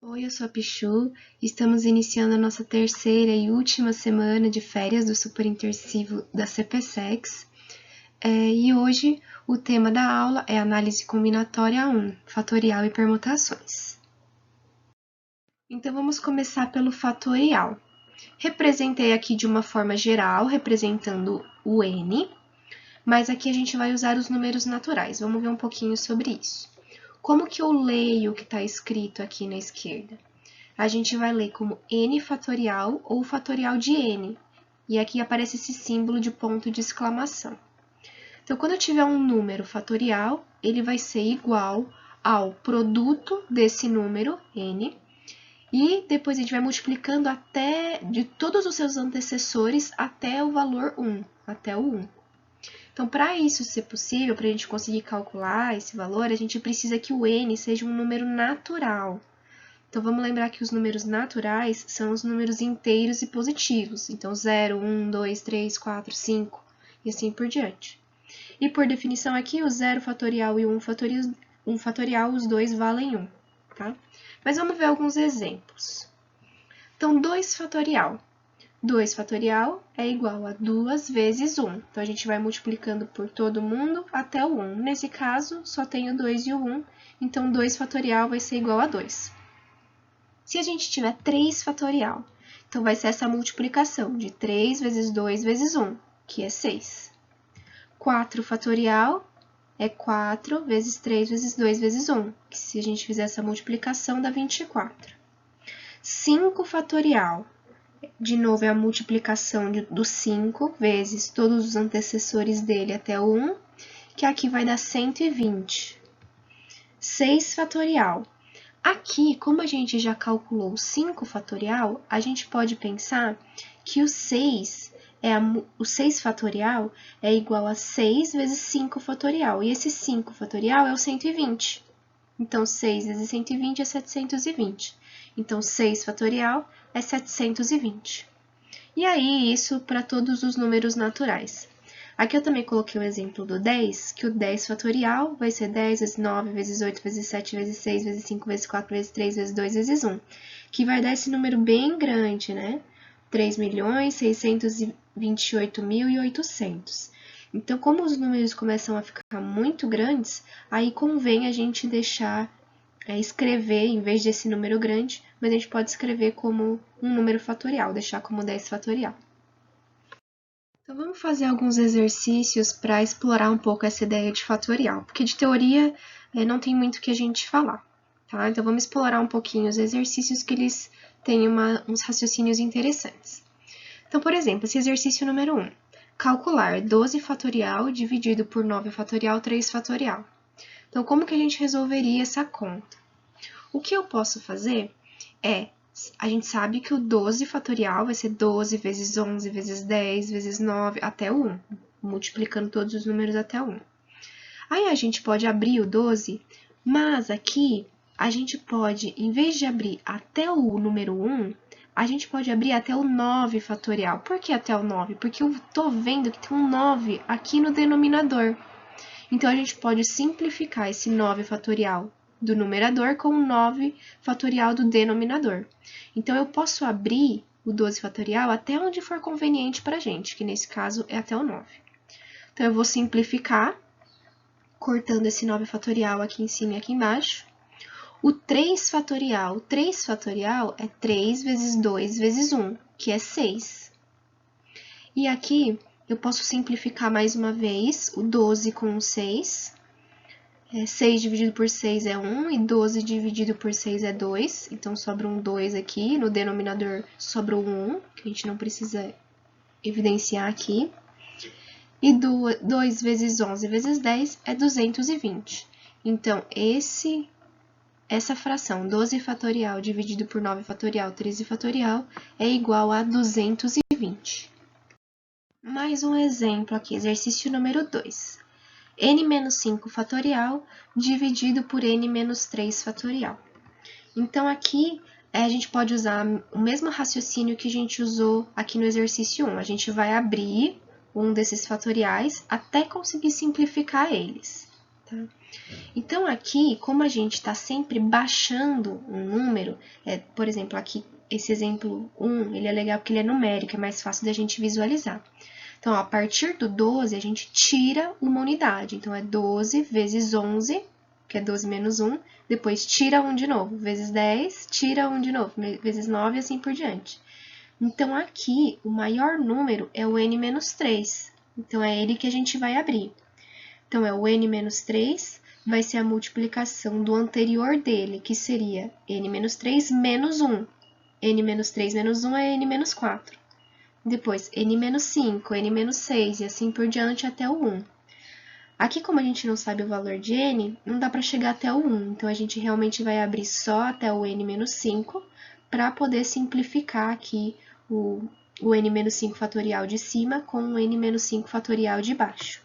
Oi, eu sou a Pichu. Estamos iniciando a nossa terceira e última semana de férias do Superintensivo da CPSEX. E hoje o tema da aula é Análise Combinatória 1, Fatorial e Permutações. Então vamos começar pelo fatorial. Representei aqui de uma forma geral, representando o n, mas aqui a gente vai usar os números naturais. Vamos ver um pouquinho sobre isso. Como que eu leio o que está escrito aqui na esquerda? A gente vai ler como n fatorial ou fatorial de n. E aqui aparece esse símbolo de ponto de exclamação. Então, quando eu tiver um número fatorial, ele vai ser igual ao produto desse número, n, e depois a gente vai multiplicando até de todos os seus antecessores até o valor 1, até o 1. Então, para isso ser possível, para a gente conseguir calcular esse valor, a gente precisa que o n seja um número natural. Então, vamos lembrar que os números naturais são os números inteiros e positivos. Então, 0, 1, 2, 3, 4, 5 e assim por diante. E por definição aqui, o 0 fatorial e o 1 fatorial, os dois valem 1, tá? Mas vamos ver alguns exemplos. Então, 2 fatorial. 2 fatorial é igual a 2 vezes 1. Então, a gente vai multiplicando por todo mundo até o 1. Nesse caso, só tem o 2 e o 1, então 2 fatorial vai ser igual a 2. Se a gente tiver 3 fatorial, então vai ser essa multiplicação de 3 vezes 2 vezes 1, que é 6. 4 fatorial é 4 vezes 3 vezes 2 vezes 1, que se a gente fizer essa multiplicação dá 24. 5 fatorial, de novo é a multiplicação do 5 vezes todos os antecessores dele até o 1, que aqui vai dar 120. 6 fatorial. Aqui, como a gente já calculou o 5 fatorial, a gente pode pensar que o 6 fatorial é igual a 6 vezes 5 fatorial. E esse 5 fatorial é o 120. Então, 6 vezes 120 é 720. Então, 6 fatorial é 720. E aí, isso para todos os números naturais. Aqui eu também coloquei o exemplo do 10, que o 10 fatorial vai ser 10 vezes 9 vezes 8 vezes 7 vezes 6 vezes 5 vezes 4 vezes 3 vezes 2 vezes 1, que vai dar esse número bem grande, né? 3.628.800. Então, como os números começam a ficar muito grandes, aí convém a gente deixar, escrever, em vez desse número grande, mas a gente pode escrever como um número fatorial, deixar como 10 fatorial. Então, vamos fazer alguns exercícios para explorar um pouco essa ideia de fatorial, porque de teoria não tem muito o que a gente falar, tá? Então, vamos explorar um pouquinho os exercícios que eles têm uns raciocínios interessantes. Então, por exemplo, esse exercício número 1. Calcular 12 fatorial dividido por 9 fatorial, 3 fatorial. Então, como que a gente resolveria essa conta? O que eu posso fazer é, a gente sabe que o 12 fatorial vai ser 12 vezes 11 vezes 10 vezes 9 até o 1, multiplicando todos os números até o 1. Aí a gente pode abrir o 12, mas aqui a gente pode, em vez de abrir até o número 1, a gente pode abrir até o 9 fatorial. Por que até o 9? Porque eu tô vendo que tem um 9 aqui no denominador. Então, a gente pode simplificar esse 9 fatorial do numerador com o 9 fatorial do denominador. Então, eu posso abrir o 12 fatorial até onde for conveniente para a gente, que nesse caso é até o 9. Então, eu vou simplificar, cortando esse 9 fatorial aqui em cima e aqui embaixo. O 3 fatorial é 3 vezes 2 vezes 1, que é 6. E aqui, eu posso simplificar mais uma vez o 12 com o 6. 6 dividido por 6 é 1 e 12 dividido por 6 é 2. Então, sobra um 2 aqui. No denominador, sobra um 1, que a gente não precisa evidenciar aqui. E 2 vezes 11 vezes 10 é 220. Então, essa fração 12 fatorial dividido por 9 fatorial, 13 fatorial, é igual a 220. Mais um exemplo aqui, exercício número 2. n-5 fatorial dividido por n-3 fatorial. Então, aqui a gente pode usar o mesmo raciocínio que a gente usou aqui no exercício 1. A gente vai abrir um desses fatoriais até conseguir simplificar eles, Tá? Então, aqui, como a gente está sempre baixando um número, por exemplo, aqui, esse exemplo 1, ele é legal porque ele é numérico, é mais fácil da gente visualizar. Então, ó, a partir do 12, a gente tira uma unidade. Então, é 12 vezes 11, que é 12 menos 1, depois tira 1 de novo, vezes 10, tira 1 de novo, vezes 9 e assim por diante. Então, aqui, o maior número é o n menos 3. Então, é ele que a gente vai abrir. Então, é o n menos 3, vai ser a multiplicação do anterior dele, que seria n menos 3 menos 1. N menos 3 menos 1 é n menos 4. Depois, n menos 5, n menos 6 e assim por diante até o 1. Aqui, como a gente não sabe o valor de n, não dá para chegar até o 1. Então, a gente realmente vai abrir só até o n menos 5 para poder simplificar aqui o n menos 5 fatorial de cima com o n menos 5 fatorial de baixo.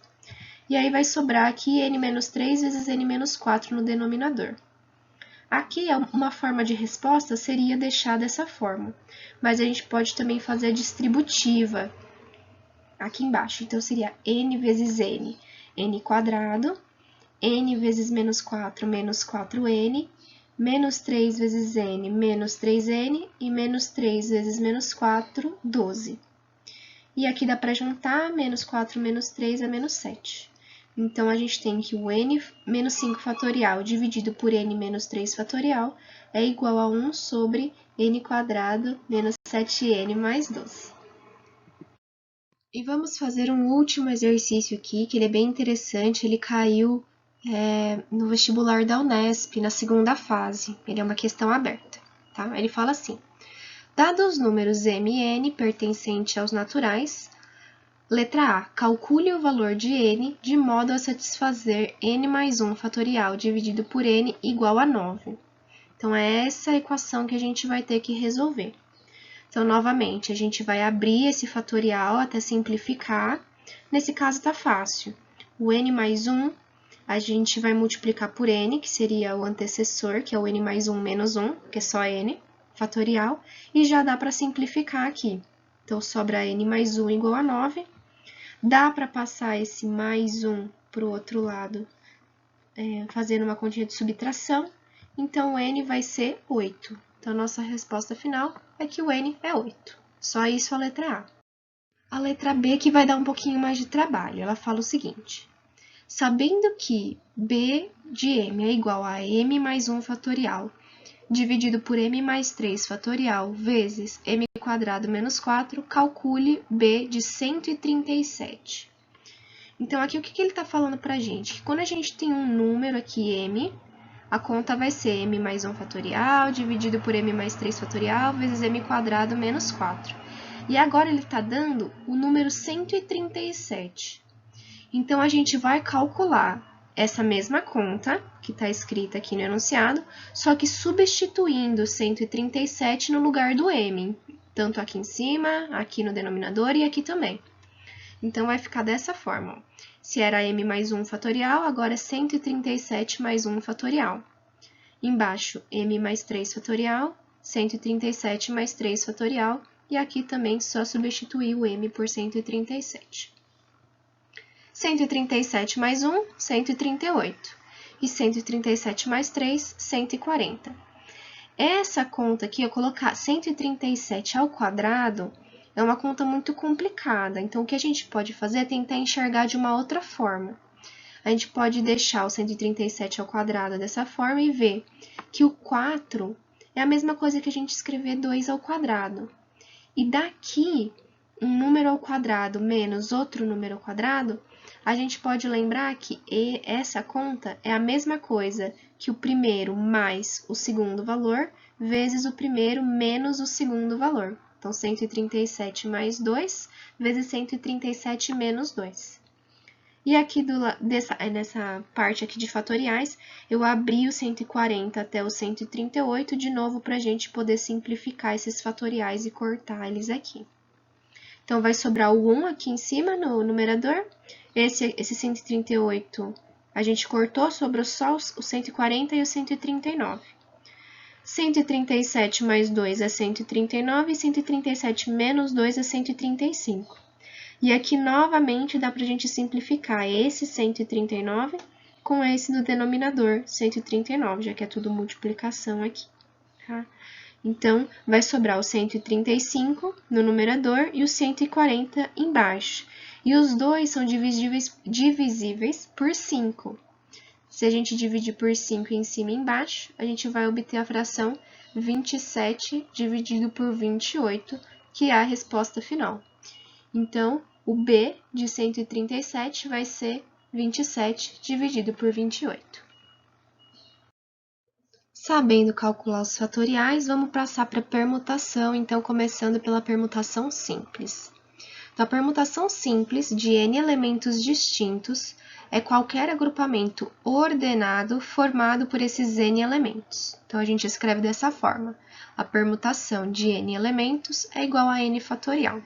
E aí vai sobrar aqui n menos 3 vezes n menos 4 no denominador. Aqui, uma forma de resposta seria deixar dessa forma, mas a gente pode também fazer a distributiva aqui embaixo. Então, seria n vezes n, n quadrado, n vezes menos 4, menos 4n, menos 3 vezes n, menos 3n, e menos 3 vezes menos 4, 12. E aqui dá para juntar, menos 4 menos 3 é menos 7. Então, a gente tem que o n menos 5 fatorial dividido por n menos 3 fatorial é igual a 1 sobre n quadrado menos 7n mais 12. E vamos fazer um último exercício aqui, que ele é bem interessante, ele caiu no vestibular da Unesp, na segunda fase. Ele é uma questão aberta, tá? Ele fala assim: dados os números m e n pertencentes aos naturais, letra A, calcule o valor de n de modo a satisfazer n mais 1 fatorial dividido por n igual a 9. Então, é essa a equação que a gente vai ter que resolver. Então, novamente, a gente vai abrir esse fatorial até simplificar. Nesse caso, tá fácil. O n mais 1, a gente vai multiplicar por n, que seria o antecessor, que é o n mais 1 menos 1, que é só n, fatorial, e já dá para simplificar aqui. Então, sobra n mais 1 igual a 9. Dá para passar esse mais 1 para o outro lado, fazendo uma continha de subtração. Então, o n vai ser 8. Então, a nossa resposta final é que o n é 8. Só isso a letra A. A letra B que vai dar um pouquinho mais de trabalho. Ela fala o seguinte: sabendo que b de m é igual a m mais 1 fatorial, dividido por m mais 3 fatorial, vezes m quadrado menos 4, calcule b de 137. Então, aqui o que ele está falando para a gente? Que quando a gente tem um número aqui, m, a conta vai ser m mais 1 fatorial, dividido por m mais 3 fatorial, vezes m quadrado menos 4. E agora ele está dando o número 137. Então, a gente vai calcular essa mesma conta, que está escrita aqui no enunciado, só que substituindo 137 no lugar do m, tanto aqui em cima, aqui no denominador e aqui também. Então, vai ficar dessa forma. Ó. Se era m mais 1 fatorial, agora é 137 mais 1 fatorial. Embaixo, m mais 3 fatorial, 137 mais 3 fatorial, e aqui também só substituir o m por 137. 137 mais 1, 138. E 137 mais 3, 140. Essa conta aqui, eu colocar 137 ao quadrado, é uma conta muito complicada. Então, o que a gente pode fazer é tentar enxergar de uma outra forma. A gente pode deixar o 137 ao quadrado dessa forma e ver que o 4 é a mesma coisa que a gente escrever 2 ao quadrado. E daqui, um número ao quadrado menos outro número ao quadrado, a gente pode lembrar que essa conta é a mesma coisa que o primeiro mais o segundo valor, vezes o primeiro menos o segundo valor. Então, 137 mais 2, vezes 137 menos 2. E aqui, nessa parte aqui de fatoriais, eu abri o 140 até o 138 de novo para a gente poder simplificar esses fatoriais e cortar eles aqui. Então, vai sobrar o 1 aqui em cima no numerador. Esse 138 a gente cortou, sobrou só o 140 e o 139. 137 mais 2 é 139 e 137 menos 2 é 135. E aqui, novamente, dá para a gente simplificar esse 139 com esse no denominador, 139, já que é tudo multiplicação aqui, tá? Então, vai sobrar o 135 no numerador e o 140 embaixo. E os dois são divisíveis por 5. Se a gente dividir por 5 em cima e embaixo, a gente vai obter a fração 27 dividido por 28, que é a resposta final. Então, o B de 137 vai ser 27 dividido por 28. Sabendo calcular os fatoriais, vamos passar para a permutação, então começando pela permutação simples. Então, a permutação simples de n elementos distintos é qualquer agrupamento ordenado formado por esses n elementos. Então, a gente escreve dessa forma. A permutação de n elementos é igual a n fatorial.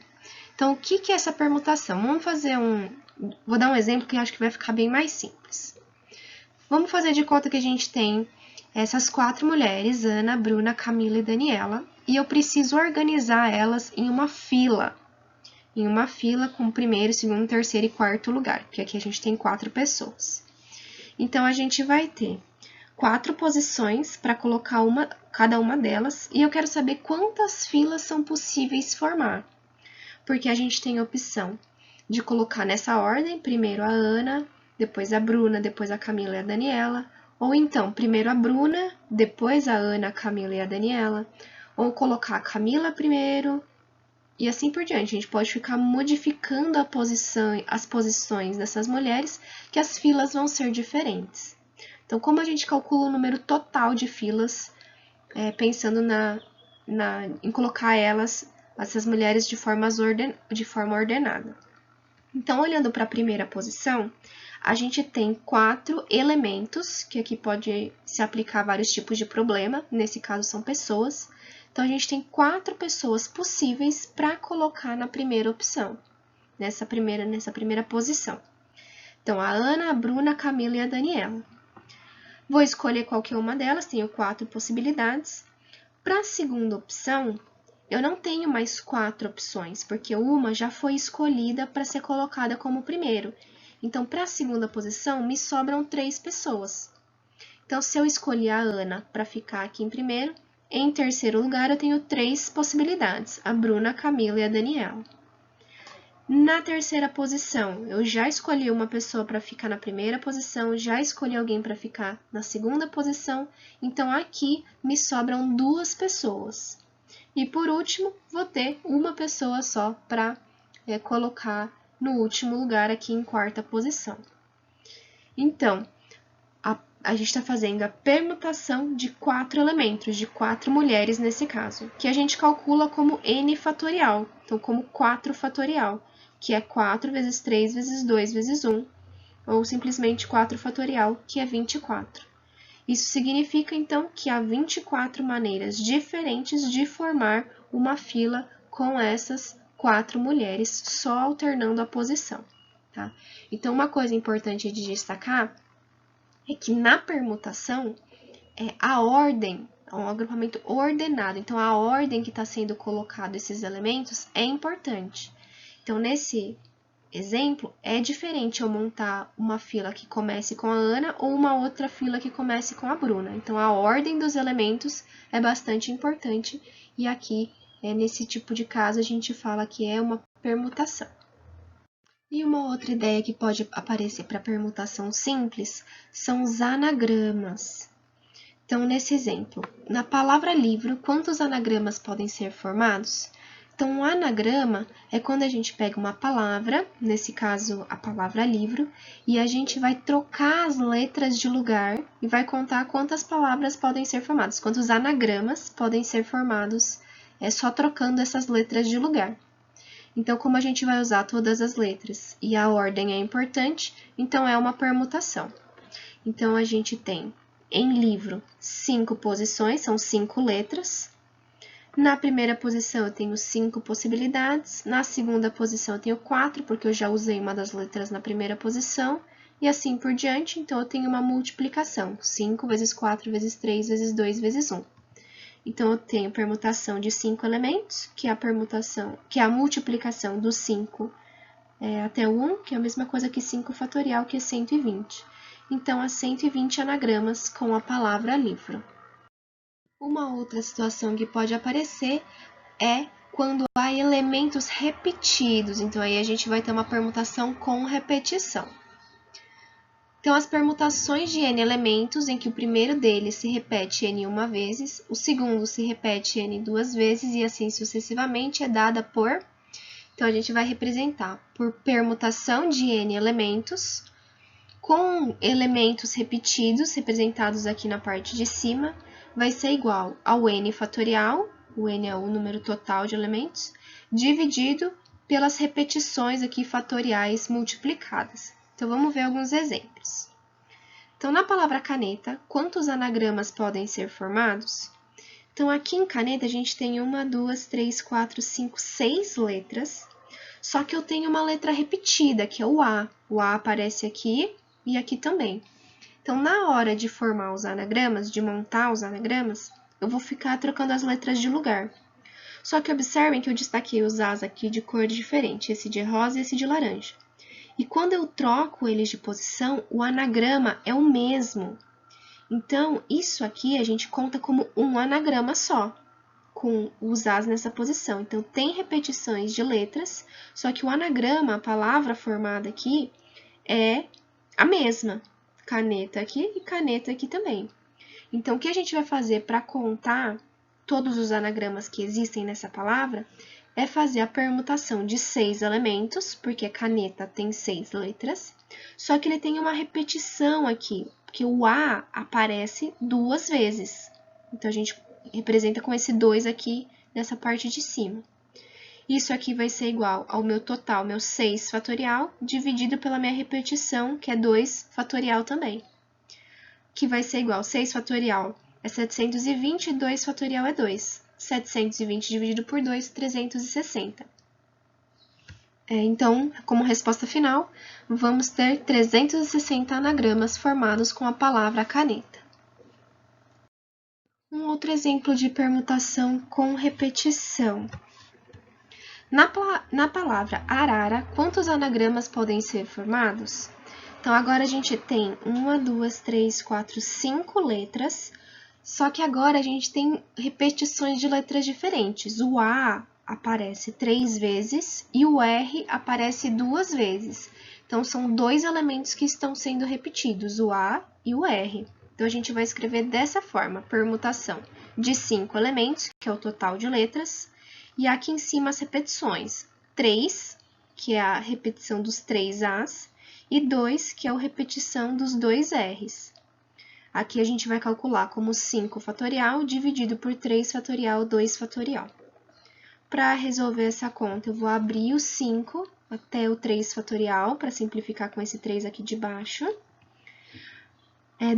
Então, o que é essa permutação? Vou dar um exemplo que eu acho que vai ficar bem mais simples. Vamos fazer de conta que a gente tem essas 4 mulheres, Ana, Bruna, Camila e Daniela, e eu preciso organizar elas em uma fila com o primeiro, segundo, terceiro e quarto lugar, porque aqui a gente tem 4 pessoas. Então, a gente vai ter 4 posições para colocar cada uma delas, e eu quero saber quantas filas são possíveis formar, porque a gente tem a opção de colocar nessa ordem, primeiro a Ana, depois a Bruna, depois a Camila e a Daniela, ou então, primeiro a Bruna, depois a Ana, a Camila e a Daniela, ou colocar a Camila primeiro, e assim por diante. A gente pode ficar modificando as posições dessas mulheres, que as filas vão ser diferentes. Então, como a gente calcula o número total de filas, pensando em colocar essas mulheres de forma ordenada. Então, olhando para a primeira posição, a gente tem 4 elementos, que aqui pode se aplicar a vários tipos de problema, nesse caso são pessoas. Então, a gente tem 4 pessoas possíveis para colocar na primeira opção, nessa primeira posição. Então, a Ana, a Bruna, a Camila e a Daniela. Vou escolher qualquer uma delas, tenho 4 possibilidades. Para a segunda opção, eu não tenho mais 4 opções, porque uma já foi escolhida para ser colocada como primeiro. Então, para a segunda posição, me sobram 3 pessoas. Então, se eu escolher a Ana para ficar aqui em primeiro, em terceiro lugar, eu tenho 3 possibilidades, a Bruna, a Camila e a Daniela. Na terceira posição, eu já escolhi uma pessoa para ficar na primeira posição, já escolhi alguém para ficar na segunda posição, então aqui me sobram 2 pessoas. E por último, vou ter uma pessoa só para colocar no último lugar aqui em quarta posição. Então, a gente está fazendo a permutação de 4 elementos, de 4 mulheres nesse caso, que a gente calcula como n fatorial, então como 4 fatorial, que é 4 vezes 3 vezes 2 vezes 1, ou simplesmente 4 fatorial, que é 24. Isso significa, então, que há 24 maneiras diferentes de formar uma fila com essas 4 mulheres, só alternando a posição, tá? Então, uma coisa importante de destacar é que na permutação, a ordem é um agrupamento ordenado. Então, a ordem que está sendo colocado esses elementos é importante. Então, nesse exemplo, é diferente eu montar uma fila que comece com a Ana ou uma outra fila que comece com a Bruna. Então, a ordem dos elementos é bastante importante. E aqui, nesse tipo de caso, a gente fala que é uma permutação. E uma outra ideia que pode aparecer para permutação simples são os anagramas. Então, nesse exemplo, na palavra livro, quantos anagramas podem ser formados? Então, um anagrama é quando a gente pega uma palavra, nesse caso a palavra livro, e a gente vai trocar as letras de lugar e vai contar quantas palavras podem ser formadas, quantos anagramas podem ser formados só trocando essas letras de lugar. Então, como a gente vai usar todas as letras e a ordem é importante, então é uma permutação. Então, a gente tem em livro 5 posições, são 5 letras. Na primeira posição eu tenho 5 possibilidades, na segunda posição eu tenho 4, porque eu já usei uma das letras na primeira posição, e assim por diante, então eu tenho uma multiplicação, 5 vezes 4 vezes 3 vezes 2 vezes 1. Então, eu tenho permutação de 5 elementos, que é a multiplicação do 5 até o 1, que é a mesma coisa que 5 fatorial, que é 120. então há 120 anagramas com a palavra livro. Uma outra situação que pode aparecer é quando há elementos repetidos, então aí a gente vai ter uma permutação com repetição. Então, as permutações de n elementos, em que o primeiro deles se repete n uma vezes, o segundo se repete n duas vezes e assim sucessivamente, é dada por... Então, a gente vai representar por permutação de n elementos, com elementos repetidos, representados aqui na parte de cima, vai ser igual ao n fatorial, o n é o número total de elementos, dividido pelas repetições aqui fatoriais multiplicadas. Então, vamos ver alguns exemplos. Então, na palavra caneta, quantos anagramas podem ser formados? Então, aqui em caneta, a gente tem 1, 2, 3, 4, 5, 6 letras, só que eu tenho uma letra repetida, que é o A. O A aparece aqui e aqui também. Então, na hora de formar os anagramas, de montar os anagramas, eu vou ficar trocando as letras de lugar. Só que observem que eu destaquei os As aqui de cor diferente, esse de rosa e esse de laranja. E quando eu troco eles de posição, o anagrama é o mesmo. Então, isso aqui a gente conta como um anagrama só, com os As nessa posição. Então, tem repetições de letras, só que o anagrama, a palavra formada aqui, é a mesma. Caneta aqui e caneta aqui também. Então, o que a gente vai fazer para contar todos os anagramas que existem nessa palavra é fazer a permutação de 6 elementos, porque caneta tem 6 letras, só que ele tem uma repetição aqui, porque o A aparece 2 vezes. Então, a gente representa com esse 2 aqui nessa parte de cima. Isso aqui vai ser igual ao meu total, meu 6 fatorial, dividido pela minha repetição, que é 2 fatorial também. Que vai ser igual, 6 fatorial é 720 e 2 fatorial é 2. 720 dividido por 2, 360. Então, como resposta final, vamos ter 360 anagramas formados com a palavra caneta. Um outro exemplo de permutação com repetição. Na palavra arara, quantos anagramas podem ser formados? Então, agora a gente tem 1, 2, 3, 4, 5 letras, só que agora a gente tem repetições de letras diferentes. O A aparece 3 vezes e o R aparece 2 vezes. Então, são 2 elementos que estão sendo repetidos, o A e o R. Então, a gente vai escrever dessa forma, permutação de 5 elementos, que é o total de letras, e aqui em cima as repetições. 3, que é a repetição dos 3 As, e 2, que é a repetição dos 2 Rs. Aqui a gente vai calcular como 5 fatorial dividido por 3 fatorial, 2 fatorial. Para resolver essa conta, eu vou abrir o 5 até o 3 fatorial, para simplificar com esse 3 aqui de baixo.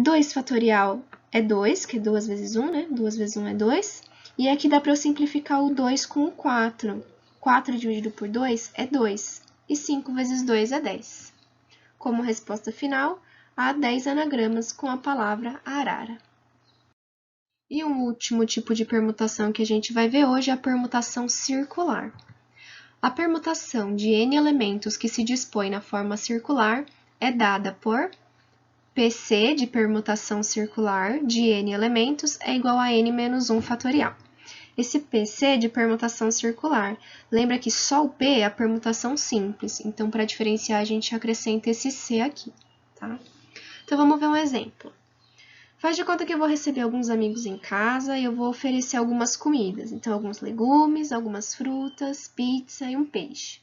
2 fatorial é 2, que é 2 vezes 1, né? 2 vezes 1 é 2. E aqui dá para eu simplificar o 2 com o 4. 4 dividido por 2 é 2. E 5 vezes 2 é 10. Como resposta final, há 10 anagramas com a palavra arara. E um último tipo de permutação que a gente vai ver hoje é a permutação circular. A permutação de n elementos que se dispõe na forma circular é dada por PC de permutação circular de n elementos é igual a n menos 1 fatorial. Esse PC de permutação circular, lembra que só o P é a permutação simples, então para diferenciar a gente acrescenta esse C aqui, tá? Então vamos ver um exemplo. Faz de conta que eu vou receber alguns amigos em casa e eu vou oferecer algumas comidas. Então, alguns legumes, algumas frutas, pizza e um peixe.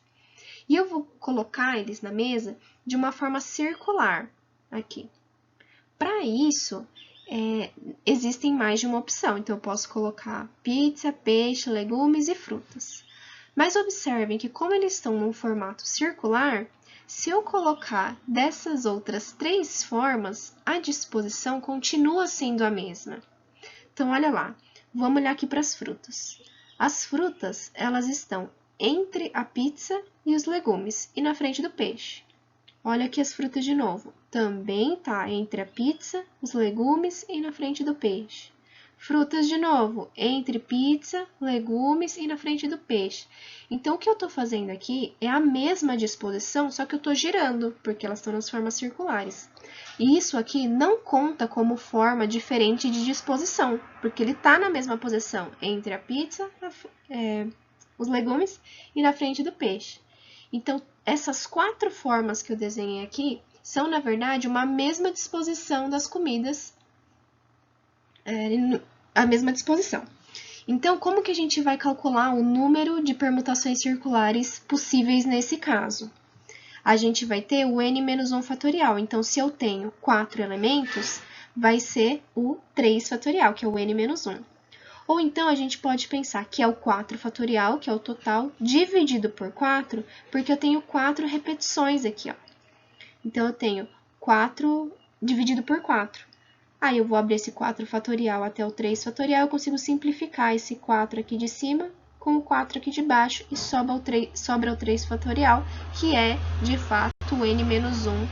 E eu vou colocar eles na mesa de uma forma circular, aqui. Para isso, existem mais de uma opção. Então, eu posso colocar pizza, peixe, legumes e frutas. Mas observem que como eles estão num formato circular, se eu colocar dessas outras 3 formas, a disposição continua sendo a mesma. Então, olha lá, vamos olhar aqui para as frutas. As frutas, elas estão entre a pizza e os legumes, e na frente do peixe. Olha aqui as frutas de novo, também está entre a pizza, os legumes e na frente do peixe. Frutas de novo, entre pizza, legumes e na frente do peixe. Então, o que eu estou fazendo aqui é a mesma disposição, só que eu estou girando, porque elas estão nas formas circulares. E isso aqui não conta como forma diferente de disposição, porque ele está na mesma posição entre a pizza, os legumes e na frente do peixe. Então, essas 4 formas que eu desenhei aqui são, na verdade, uma mesma disposição das comidas, a mesma disposição. Então, como que a gente vai calcular o número de permutações circulares possíveis nesse caso? A gente vai ter o n-1 fatorial. Então, se eu tenho 4 elementos, vai ser o 3 fatorial, que é o n-1. Ou então, a gente pode pensar que é o 4 fatorial, que é o total, dividido por 4, porque eu tenho 4 repetições aqui, ó. Então, eu tenho 4 dividido por 4. Aí, eu vou abrir esse 4 fatorial até o 3 fatorial, eu consigo simplificar esse 4 aqui de cima com o 4 aqui de baixo e sobra o 3 fatorial, que é, de fato, o n-1,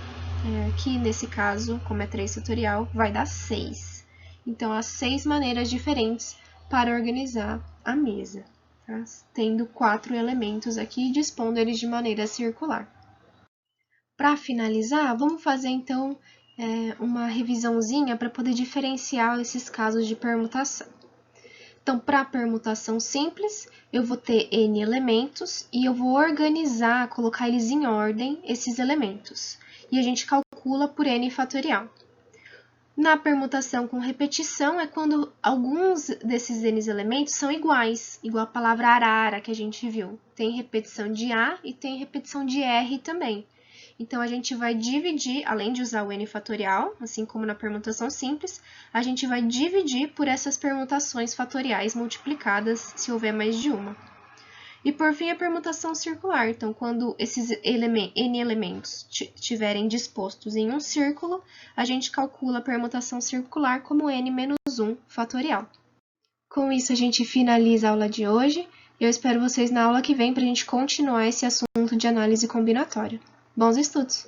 que nesse caso, como é 3 fatorial, vai dar 6. Então, há 6 maneiras diferentes para organizar a mesa, tá? Tendo 4 elementos aqui e dispondo eles de maneira circular. Para finalizar, vamos fazer então uma revisãozinha para poder diferenciar esses casos de permutação. Então, para a permutação simples, eu vou ter n elementos e eu vou organizar, colocar eles em ordem, esses elementos. E a gente calcula por n fatorial. Na permutação com repetição é quando alguns desses n elementos são iguais, igual a palavra arara que a gente viu. Tem repetição de A e tem repetição de R também. Então, a gente vai dividir, além de usar o n fatorial, assim como na permutação simples, a gente vai dividir por essas permutações fatoriais multiplicadas, se houver mais de uma. E, por fim, a permutação circular. Então, quando esses n elementos estiverem dispostos em um círculo, a gente calcula a permutação circular como n-1 fatorial. Com isso, a gente finaliza a aula de hoje. Eu espero vocês na aula que vem para a gente continuar esse assunto de análise combinatória. Bons estudos!